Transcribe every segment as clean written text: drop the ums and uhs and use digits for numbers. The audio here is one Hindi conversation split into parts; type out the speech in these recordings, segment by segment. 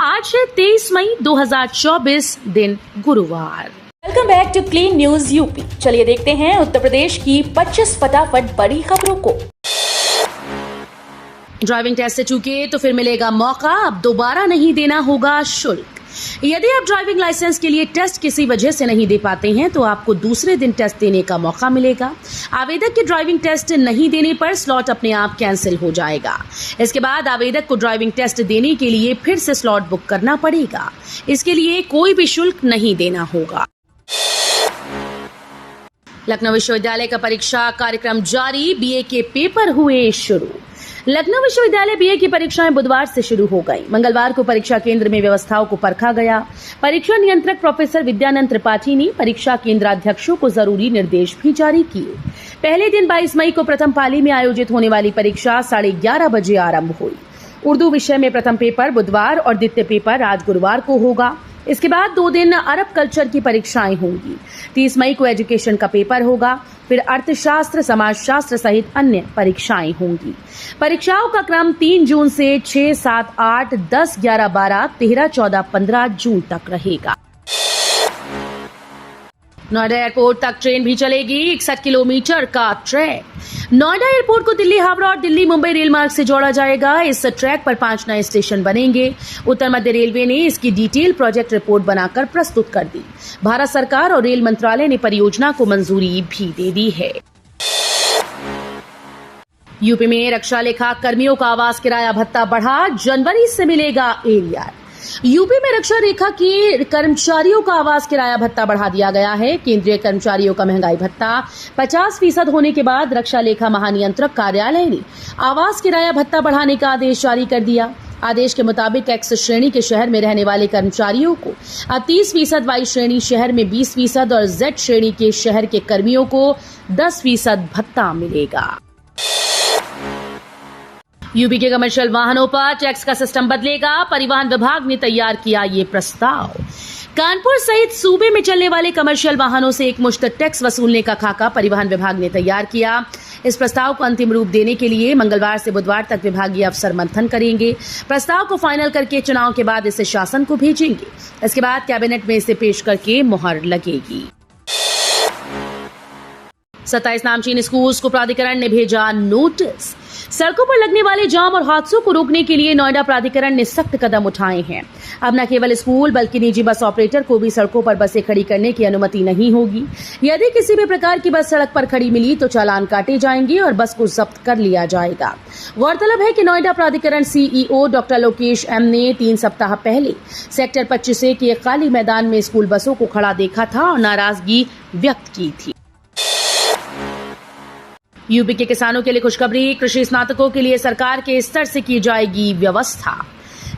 आज है 23 मई 2024, दिन गुरुवार। Welcome back to clean news UP. चलिए देखते हैं उत्तर प्रदेश की 25 फटाफट बड़ी खबरों को। ड्राइविंग टेस्ट से चूके तो फिर मिलेगा मौका, अब दोबारा नहीं देना होगा शुल्क। यदि आप ड्राइविंग लाइसेंस के लिए टेस्ट किसी वजह से नहीं दे पाते हैं तो आपको दूसरे दिन टेस्ट देने का मौका मिलेगा। आवेदक के ड्राइविंग टेस्ट नहीं देने पर स्लॉट अपने आप कैंसिल हो जाएगा। इसके बाद आवेदक को ड्राइविंग टेस्ट देने के लिए फिर से स्लॉट बुक करना पड़ेगा। इसके लिए कोई भी शुल्क नहीं देना होगा। लखनऊ विश्वविद्यालय का परीक्षा कार्यक्रम जारी, बीए के पेपर हुए शुरू। लखनऊ विश्वविद्यालय बीए की परीक्षाएं बुधवार से शुरू हो गई। मंगलवार को परीक्षा केंद्र में व्यवस्थाओं को परखा गया। परीक्षा नियंत्रक प्रोफेसर विद्यानंद त्रिपाठी ने परीक्षा केंद्राध्यक्षों को जरूरी निर्देश भी जारी किए। पहले दिन 22 मई को प्रथम पाली में आयोजित होने वाली परीक्षा 11:30 बजे आरंभ हुई। उर्दू विषय में प्रथम पेपर बुधवार और द्वितीय पेपर आज गुरुवार को होगा। इसके बाद 2 दिन अरब कल्चर की परीक्षाएं होंगी। 30 मई को एजुकेशन का पेपर होगा, फिर अर्थशास्त्र, समाजशास्त्र सहित अन्य परीक्षाएं होंगी। परीक्षाओं का क्रम 3 जून से 6, 7, 8, 10, 11, 12, 13, 14, 15 जून तक रहेगा। नोएडा एयरपोर्ट तक ट्रेन भी चलेगी। 61 किलोमीटर का ट्रैक। नोएडा एयरपोर्ट को दिल्ली हावड़ा और दिल्ली मुंबई रेल मार्ग से जोड़ा जाएगा। इस ट्रैक पर 5 नए स्टेशन बनेंगे। उत्तर मध्य रेलवे ने इसकी डिटेल प्रोजेक्ट रिपोर्ट बनाकर प्रस्तुत कर दी। भारत सरकार और रेल मंत्रालय ने परियोजना को मंजूरी भी दे दी है। यूपी में रक्षा लेखा कर्मियों का आवास किराया भत्ता बढ़ा, जनवरी से मिलेगा एरियर। यूपी में रक्षा रेखा के कर्मचारियों का आवास किराया भत्ता बढ़ा दिया गया है। केंद्रीय कर्मचारियों का महंगाई भत्ता 50% होने के बाद रक्षा लेखा महानियंत्रक कार्यालय ने आवास किराया भत्ता बढ़ाने का आदेश जारी कर दिया। आदेश के मुताबिक एक्स श्रेणी के शहर में रहने वाले कर्मचारियों को 30%, वाई श्रेणी शहर में 20% और जेड श्रेणी के शहर के कर्मियों को 10% भत्ता मिलेगा। यूपी के कमर्शियल वाहनों पर टैक्स का सिस्टम बदलेगा। परिवहन विभाग ने तैयार किया ये प्रस्ताव। कानपुर सहित सूबे में चलने वाले कमर्शियल वाहनों से एकमुश्त टैक्स वसूलने का खाका परिवहन विभाग ने तैयार किया। इस प्रस्ताव को अंतिम रूप देने के लिए मंगलवार से बुधवार तक विभागीय अफसर मंथन करेंगे। प्रस्ताव को फाइनल करके चुनाव के बाद इसे शासन को भेजेंगे। इसके बाद कैबिनेट में इसे पेश करके मुहर लगेगी। 27 नामचीन स्कूल्स को प्राधिकरण ने भेजा नोटिस। सड़कों पर लगने वाले जाम और हादसों को रोकने के लिए नोएडा प्राधिकरण ने सख्त कदम उठाए हैं। अब न केवल स्कूल बल्कि निजी बस ऑपरेटर को भी सड़कों पर बसें खड़ी करने की अनुमति नहीं होगी। यदि किसी भी प्रकार की बस सड़क पर खड़ी मिली तो चालान काटे जाएंगे और बस को जब्त कर लिया जाएगा। गौरतलब है कि नोएडा प्राधिकरण सीईओ डॉक्टर लोकेश एम ने 3 सप्ताह पहले सेक्टर 25A के खाली मैदान में स्कूल बसों को खड़ा देखा था और नाराजगी व्यक्त की थी। यूपी के किसानों के लिए खुशखबरी, कृषि स्नातकों के लिए सरकार के स्तर से की जाएगी व्यवस्था।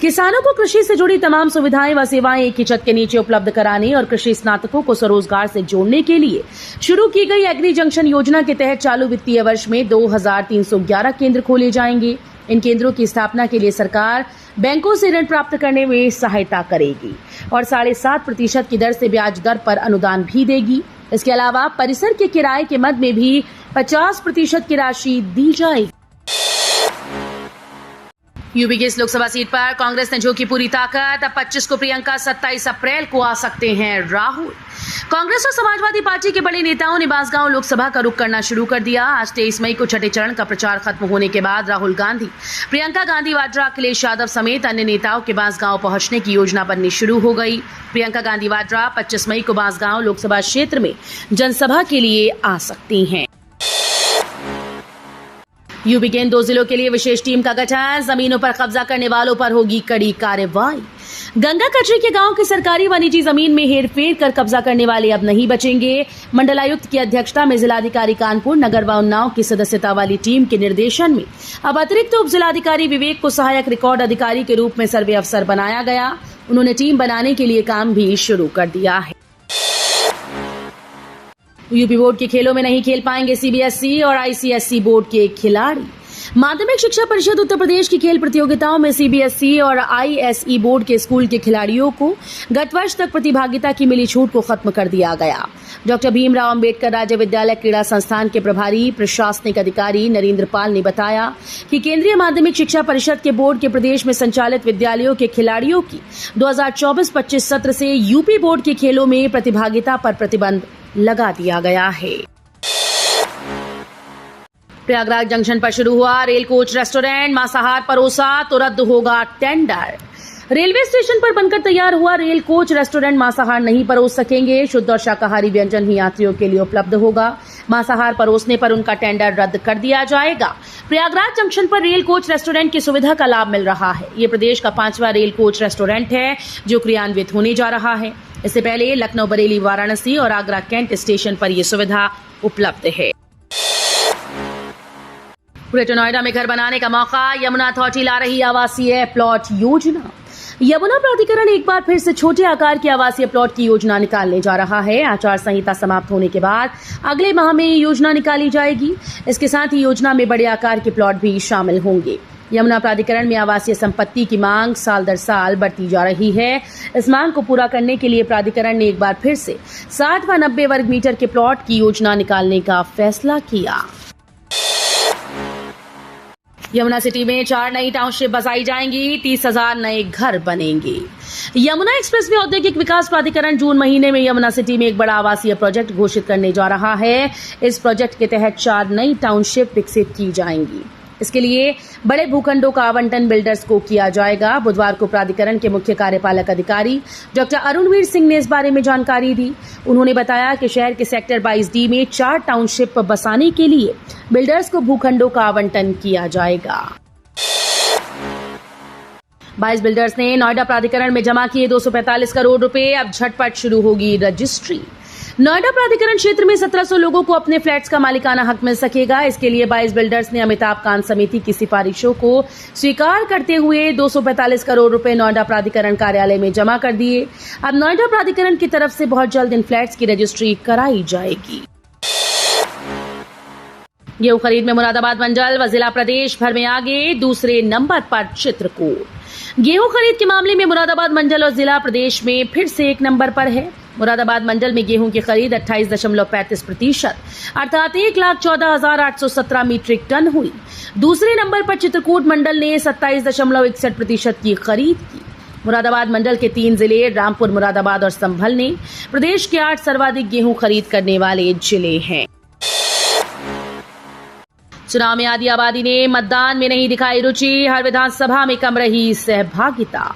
किसानों को कृषि से जुड़ी तमाम सुविधाएं व सेवाएं एक ही छत के नीचे उपलब्ध कराने और कृषि स्नातकों को स्वरोजगार से जोड़ने के लिए शुरू की गई एग्री जंक्शन योजना के तहत चालू वित्तीय वर्ष में 2311 केंद्र खोले जाएंगे। इन केंद्रों की स्थापना के लिए सरकार बैंकों से ऋण प्राप्त करने में सहायता करेगी और 7.5% की दर से ब्याज दर पर अनुदान भी देगी। इसके अलावा परिसर के किराए के मद में भी 50% की राशि दी जाएगी। यूपी की इस लोकसभा सीट पर कांग्रेस ने झोंकी पूरी ताकत। अब 25 को प्रियंका, 27 अप्रैल को आ सकते हैं राहुल। कांग्रेस और समाजवादी पार्टी के बड़े नेताओं ने बांसगांव लोकसभा का रुख करना शुरू कर दिया। आज 23 मई को छठे चरण का प्रचार खत्म होने के बाद राहुल गांधी, प्रियंका गांधी वाड्रा, अखिलेश यादव समेत अन्य नेताओं के बांसगांव पहुंचने की योजना बननी शुरू हो गई। प्रियंका गांधी वाड्रा 25 मई को बांसगांव लोकसभा क्षेत्र में जनसभा के लिए आ सकती हैं। यूपी के इन 2 जिलों के लिए विशेष टीम का गठन। जमीनों पर कब्जा करने वालों पर होगी कड़ी कार्रवाई। गंगा कचरी के गांव की सरकारी व निजी जमीन में हेरफेर कर कब्जा करने वाले अब नहीं बचेंगे। मंडलायुक्त की अध्यक्षता में जिलाधिकारी कानपुर, नगर व उन्नाव की सदस्यता वाली टीम के निर्देशन में अब अतिरिक्त उप जिलाधिकारी विवेक को सहायक रिकॉर्ड अधिकारी के रूप में सर्वे अफसर बनाया गया। उन्होंने टीम बनाने के लिए काम भी शुरू कर दिया है। यूपी बोर्ड के खेलों में नहीं खेल पाएंगे सीबीएसई और आईसीएसई बोर्ड के खिलाड़ी। माध्यमिक शिक्षा परिषद उत्तर प्रदेश की खेल प्रतियोगिताओं में सीबीएसई और आईएसई बोर्ड के स्कूल के खिलाड़ियों को गत वर्ष तक प्रतिभागिता की मिली छूट को खत्म कर दिया गया। डॉक्टर भीमराव अंबेडकर राज्य विद्यालय क्रीड़ा संस्थान के प्रभारी प्रशासनिक अधिकारी नरेंद्र पाल ने बताया कि केंद्रीय माध्यमिक शिक्षा परिषद के बोर्ड के प्रदेश में संचालित विद्यालयों के खिलाड़ियों की 2024-25 सत्र से यूपी बोर्ड के खेलों में प्रतिभागिता पर प्रतिबंध लगा दिया गया है। प्रयागराज जंक्शन पर शुरू हुआ रेल कोच रेस्टोरेंट, मांसाहार परोसा तो रद्द होगा टेंडर। रेलवे स्टेशन पर बनकर तैयार हुआ रेल कोच रेस्टोरेंट मांसाहार नहीं परोस सकेंगे। शुद्ध और शाकाहारी व्यंजन ही यात्रियों के लिए उपलब्ध होगा। मांसाहार परोसने पर उनका टेंडर रद्द कर दिया जाएगा। प्रयागराज जंक्शन पर रेल कोच रेस्टोरेंट की सुविधा का लाभ मिल रहा है। ये प्रदेश का 5वां रेल कोच रेस्टोरेंट है जो क्रियान्वित होने जा रहा है। इससे पहले लखनऊ, बरेली, वाराणसी और आगरा कैंट स्टेशन पर यह सुविधा उपलब्ध है। ग्रेटर नोएडा में घर बनाने का मौका, यमुना अथॉरिटी ला रही आवासीय प्लॉट योजना। यमुना प्राधिकरण एक बार फिर से छोटे आकार के आवासीय प्लॉट की योजना निकालने जा रहा है। आचार संहिता समाप्त होने के बाद अगले माह में ये योजना निकाली जाएगी। इसके साथ ही योजना में बड़े आकार के प्लॉट भी शामिल होंगे। यमुना प्राधिकरण में आवासीय संपत्ति की मांग साल दर साल बढ़ती जा रही है। इस मांग को पूरा करने के लिए प्राधिकरण ने एक बार फिर से 60 व 90 वर्ग मीटर के प्लॉट की योजना निकालने का फैसला किया। यमुना सिटी में 4 नई टाउनशिप बसाई जाएंगी, 30,000 नए घर बनेंगे। यमुना एक्सप्रेसवे औद्योगिक विकास प्राधिकरण जून महीने में यमुना सिटी में एक बड़ा आवासीय प्रोजेक्ट घोषित करने जा रहा है। इस प्रोजेक्ट के तहत 4 नई टाउनशिप विकसित की जाएंगी। इसके लिए बड़े भूखंडों का आवंटन बिल्डर्स को किया जाएगा। बुधवार को प्राधिकरण के मुख्य कार्यपालक अधिकारी डॉक्टर अरुणवीर सिंह ने इस बारे में जानकारी दी। उन्होंने बताया कि शहर के सेक्टर 22D में 4 टाउनशिप बसाने के लिए बिल्डर्स को भूखंडों का आवंटन किया जाएगा। 22 बिल्डर्स ने नोएडा प्राधिकरण में जमा किए 245 करोड़ रुपए। अब झटपट शुरू होगी रजिस्ट्री। नोएडा प्राधिकरण क्षेत्र में 1700 लोगों को अपने फ्लैट्स का मालिकाना हक मिल सकेगा। इसके लिए 22 बिल्डर्स ने अमिताभ कांत समिति की सिफारिशों को स्वीकार करते हुए 245 करोड़ रुपए नोएडा प्राधिकरण कार्यालय में जमा कर दिए। अब नोएडा प्राधिकरण की तरफ से बहुत जल्द इन फ्लैट्स की रजिस्ट्री कराई जाएगी। गेहूं खरीद में मुरादाबाद मंडल व जिला प्रदेश भर में आगे, दूसरे नंबर पर चित्रकूट। गेहूं खरीद के मामले में मुरादाबाद मंडल और जिला प्रदेश में फिर से 1 नंबर पर है। मुरादाबाद मंडल में गेहूं की खरीद 28.35% अर्थात 1,14,817 मीट्रिक टन हुई। दूसरे नंबर पर चित्रकूट मंडल ने 27.61% की खरीद की। मुरादाबाद मंडल के 3 जिले रामपुर, मुरादाबाद और संभल ने प्रदेश के 8 सर्वाधिक गेहूं खरीद करने वाले जिले हैं। चुनाव में आधी आबादी ने मतदान में नहीं दिखाई रुचि, हर विधानसभा में कम रही सहभागिता।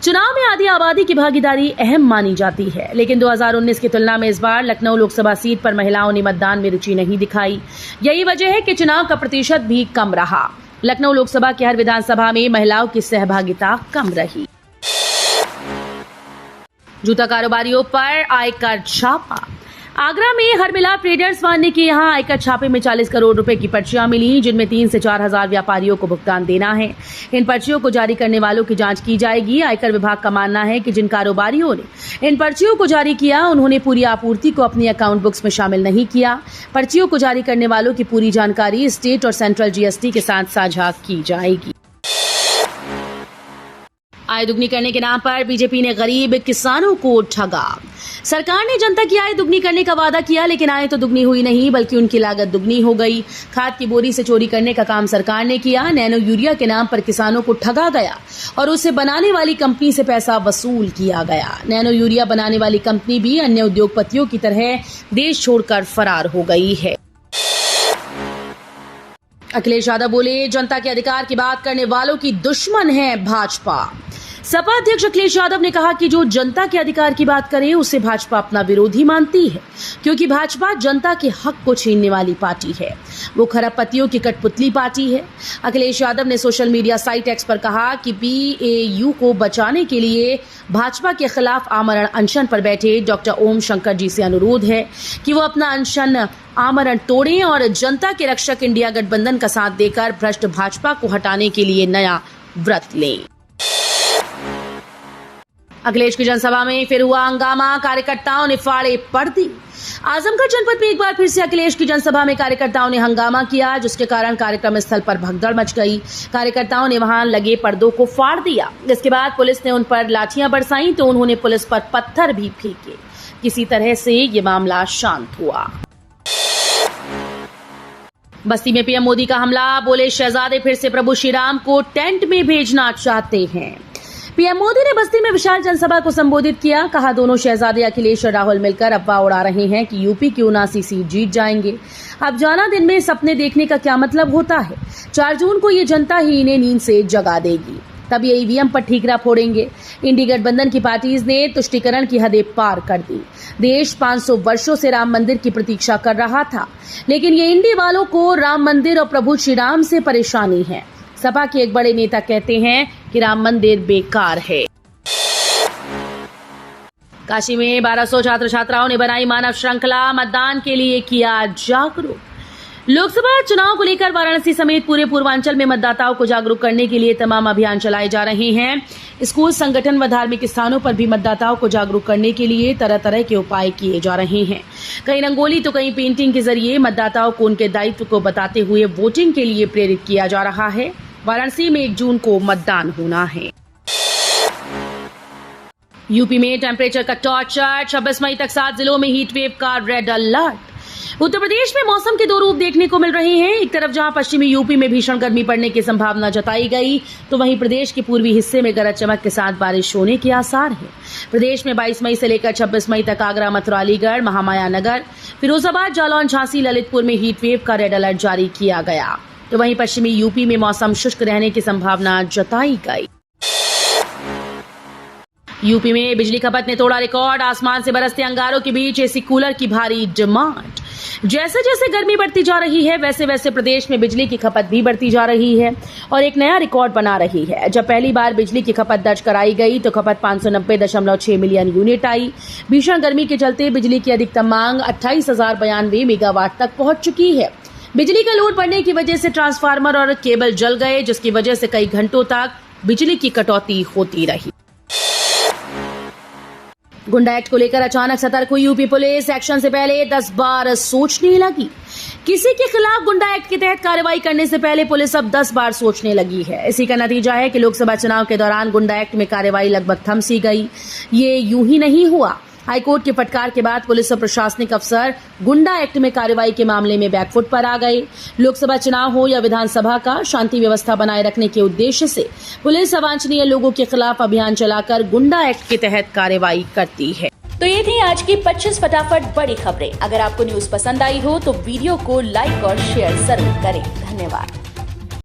चुनाव में आधी आबादी की भागीदारी अहम मानी जाती है, लेकिन 2019 की तुलना में इस बार लखनऊ लोकसभा सीट पर महिलाओं ने मतदान में रुचि नहीं दिखाई। यही वजह है कि चुनाव का प्रतिशत भी कम रहा। लखनऊ लोकसभा की हर विधानसभा में महिलाओं की सहभागिता कम रही। जूता कारोबारियों पर आयकर छापा। आगरा में हरमिला ट्रेडर्स वाहन के यहां आयकर छापे में 40 करोड़ रुपए की पर्चियां मिली, जिनमें 3 से 4 हजार व्यापारियों को भुगतान देना है। इन पर्चियों को जारी करने वालों की जांच की जाएगी। आयकर विभाग का मानना है कि जिन कारोबारियों ने इन पर्चियों को जारी किया, उन्होंने पूरी आपूर्ति को अपनी अकाउंट बुक्स में शामिल नहीं किया। पर्चियों को जारी करने वालों की पूरी जानकारी स्टेट और सेंट्रल जीएसटी के साथ साझा की जाएगी। आय दुगनी करने के नाम पर बीजेपी ने गरीब किसानों को ठगा। सरकार ने जनता की आय दुगनी करने का वादा किया, लेकिन आय तो दुगनी हुई नहीं बल्कि उनकी लागत दुगनी हो गई। खाद की बोरी से चोरी करने का काम सरकार ने किया। नैनो यूरिया के नाम पर किसानों को ठगा गया और उसे बनाने वाली कंपनी से पैसा वसूल किया गया। नैनो यूरिया बनाने वाली कंपनी भी अन्य उद्योगपतियों की तरह देश छोड़कर फरार हो गई है। अखिलेश यादव बोले, जनता के अधिकार की बात करने वालों की दुश्मन है भाजपा। सपा अध्यक्ष अखिलेश यादव ने कहा कि जो जनता के अधिकार की बात करे उसे भाजपा अपना विरोधी मानती है, क्योंकि भाजपा जनता के हक को छीनने वाली पार्टी है। वो खरबपतियों की कठपुतली पार्टी है। अखिलेश यादव ने सोशल मीडिया साइट एक्स पर कहा कि बीएयू को बचाने के लिए भाजपा के खिलाफ आमरण अनशन पर बैठे डॉक्टर ओम शंकर जी से अनुरोध है कि वो अपना अनशन आमरण तोड़ें और जनता के रक्षक इंडिया गठबंधन का साथ देकर भ्रष्ट भाजपा को हटाने के लिए नया व्रत लें। अखिलेश की जनसभा में फिर हुआ हंगामा, कार्यकर्ताओं ने फाड़े पर्दे। आजमगढ़ जनपद में एक बार फिर से अखिलेश की जनसभा में कार्यकर्ताओं ने हंगामा किया, जिसके कारण कार्यक्रम स्थल पर भगदड़ मच गई। कार्यकर्ताओं ने वहां लगे पर्दों को फाड़ दिया। इसके बाद पुलिस ने उन पर लाठियां बरसाई तो उन्होंने पुलिस पर पत्थर भी फेंके। किसी तरह से ये मामला शांत हुआ। बस्ती में पीएम मोदी का हमला, बोले शहजादे फिर से प्रभु श्री राम को टेंट में भेजना चाहते हैं। पीएम मोदी ने बस्ती में विशाल जनसभा को संबोधित किया। कहा, दोनों शहजादे अखिलेश और राहुल मिलकर अफवाह उड़ा रहे हैं कि यूपी की 79 सीट जीत जाएंगे। अब जाना दिन में सपने देखने का क्या मतलब होता है। 4 जून को ये जनता ही इन्हें नींद से जगा देगी, तब ये ईवीएम पर ठीकरा फोड़ेंगे। इंडी गठबंधन की पार्टीज ने तुष्टीकरण की हदें पार कर दी। देश 500 वर्षों से राम मंदिर की प्रतीक्षा कर रहा था, लेकिन ये इंडी वालों को राम मंदिर और प्रभु श्री राम से परेशानी है। सपा के एक बड़े नेता कहते हैं कि राम मंदिर बेकार है। काशी में 1200 छात्र छात्राओं ने बनाई मानव श्रृंखला, मतदान के लिए किया जागरूक। लोकसभा चुनाव को लेकर वाराणसी समेत पूरे पूर्वांचल में मतदाताओं को जागरूक करने के लिए तमाम अभियान चलाए जा रहे हैं। स्कूल, संगठन व धार्मिक स्थानों पर भी मतदाताओं को जागरूक करने के लिए तरह तरह के उपाय किए जा रहे हैं। कहीं रंगोली तो कहीं पेंटिंग के जरिए मतदाताओं को उनके दायित्व को बताते हुए वोटिंग के लिए प्रेरित किया जा रहा है। वाराणसी में 1 जून को मतदान होना है। यूपी में टेम्परेचर का टॉर्चर, 26 मई तक 7 जिलों में हीट वेव का रेड अलर्ट। उत्तर प्रदेश में मौसम के 2 रूप देखने को मिल रहे हैं। एक तरफ जहां पश्चिमी यूपी में भीषण गर्मी पड़ने की संभावना जताई गई, तो वहीं प्रदेश के पूर्वी हिस्से में गरज चमक के साथ बारिश होने के आसार हैं। प्रदेश में 22 मई से लेकर 26 मई तक आगरा, मथुरा, अलीगढ़, महामाया नगर, फिरोजाबाद, जालौन, झांसी, ललितपुर में हीट वेव का रेड अलर्ट जारी किया गया, तो वहीं पश्चिमी यूपी में मौसम शुष्क रहने की संभावना जताई गई। यूपी में बिजली खपत ने तोड़ा रिकॉर्ड, आसमान से बरसते अंगारों के बीच एसी कूलर की भारी डिमांड। जैसे जैसे गर्मी बढ़ती जा रही है, वैसे वैसे प्रदेश में बिजली की खपत भी बढ़ती जा रही है और एक नया रिकॉर्ड बना रही है। जब पहली बार बिजली की खपत दर्ज कराई गई तो खपत 590.6 मिलियन यूनिट आई। भीषण गर्मी के चलते बिजली की अधिकतम मांग 28,092 मेगावाट तक पहुंच चुकी है। बिजली का लोड बढ़ने की वजह से ट्रांसफार्मर और केबल जल गए, जिसकी वजह से कई घंटों तक बिजली की कटौती होती रही। गुंडा एक्ट को लेकर अचानक सतर्क हुई यूपी पुलिस। एक्शन से पहले 10 बार सोचने लगी। किसी के खिलाफ गुंडा एक्ट के तहत कार्रवाई करने से पहले पुलिस अब 10 बार सोचने लगी है। इसी का नतीजा है कि लोकसभा चुनाव के दौरान गुंडा एक्ट में कार्रवाई लगभग थम सी गई। ये यूं ही नहीं हुआ। हाईकोर्ट की फटकार के बाद पुलिस और प्रशासनिक अफसर गुंडा एक्ट में कार्रवाई के मामले में बैकफुट पर आ गए। लोकसभा चुनाव हो या विधानसभा का, शांति व्यवस्था बनाए रखने के उद्देश्य से पुलिस अवांछनीय लोगों के खिलाफ अभियान चलाकर गुंडा एक्ट के तहत कार्रवाई करती है। तो ये थी आज की 25 फटाफट बड़ी खबरें। अगर आपको न्यूज पसंद आई हो तो वीडियो को लाइक और शेयर जरूर करें। धन्यवाद।